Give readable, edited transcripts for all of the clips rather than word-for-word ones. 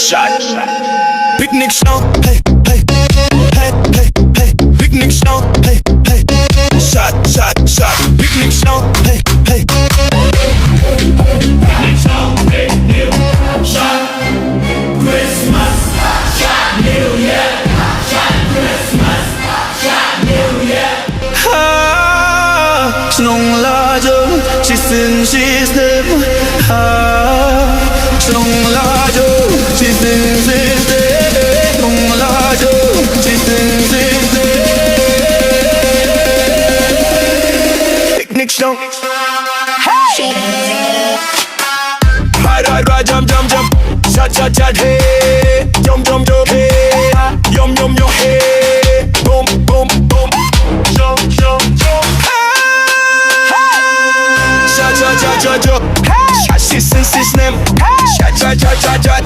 shot. Picnic Shnong, hey, hey, hey, hey, hey. Picnic Shnong, hey, hey. Shot, shot, shot. Picnic Shnong, hey, hey. Picnic Shnong, hey, new shot. Christmas, shot, New Year, shot, Christmas, shot, New Year. Shnong la jo, she sing system. Shnong la jo, she sing system. Shnong la jo, she sing system. Picnic Shnong. Ride, ride, ride, jump, jump, jump. Shot, shot, shot, hey. Jump, jump, jump, hey. Yum, yum, yum, hey. Boom, boom, boom. Jump, jump, jump. Shot, shot, shot, shot, shot. Shot, system. Shot, shot, shot, shot, shot.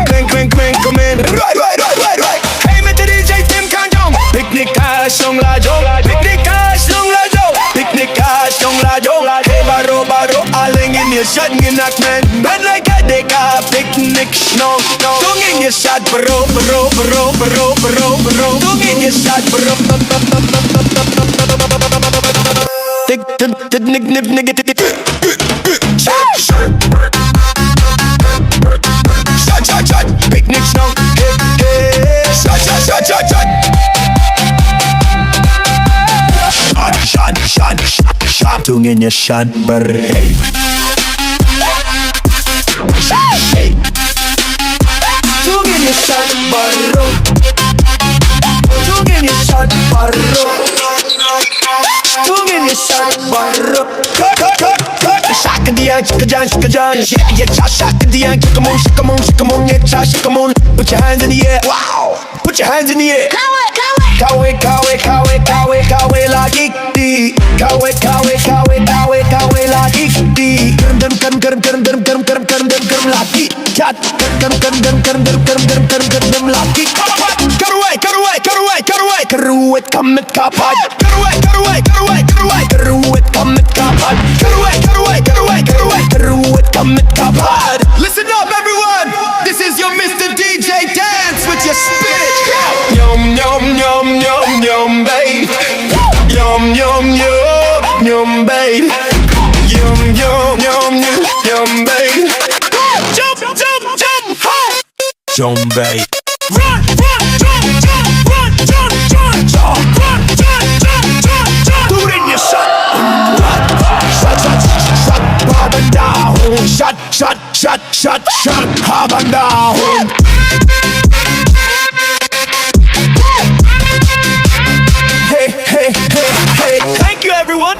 Clink, clink, clink, come in. Right, right, right, right, right. Hey, met de DJ Tim kan jong. Picnic Shnong la jong. Picnic Shnong la jong. Picnic Shnong la jong. Hey, baro, baro, aling in je shot genak men. Ben like a deka. Picnic Shnong. Tung in je shot, bro, bro, bro, bro, bro, bro. Tung in je shot, bro. Tik, tik, tik, nik, nik, nik, tik, tik. Shot, shot, shot. Picnic Shnong. Hey, hey. Shot, shot, shot, shot, shot. Shot, shot, shot, shot. Tung in je shot, bro. Hey. Hey. Tung in je shot, bro. Tung in je shot, bro. Tung in je shot, bro. Cut, cut, cut, cut. Shakajan, shakajan, shakajan. Yeah, yeah, shakajan. Shakamoon, shakamoon, shakamoon. Yeah, shakamoon. Put your hands in the air. Wow. Put your hands in the air. Kawe, kawe, kawe, kawe, kawe la kikti. Kawe, kawe, kawe, kawe, kawe la kikti. Garam, garam, garam, garam, garam, garam, garam, garam, garam, garam la kik. Cat. Garam, garam, garam, garam, garam, garam, garam, garam, garam, garam la kik. Cut away, cut away, cut away, cut away. Karuet kamet kapad. Cut away, cut away, cut away, cut away. Karuet kamet kapad. Cut away, cut away, cut away, cut away. Karuet kamet kapad. Listen up, everyone. This is your Mr. DJ Dance with your spirit. Yum, yum, yum, yum, yum, babe. Yum, yum, yum, yum, babe. Yum, yum, yum, yum, yum, babe. Jump, jump, jump, ha! Jump, babe. Run, run, jump, jump, run, jump, jump, jump, run, jump, jump, jump, jump. Do it in your shot. Shot, shot, shot, haban dahon. Shot, shot, shot, shot, shot, haban dahon. Hey, hey, hey, hey. Thank you, everyone.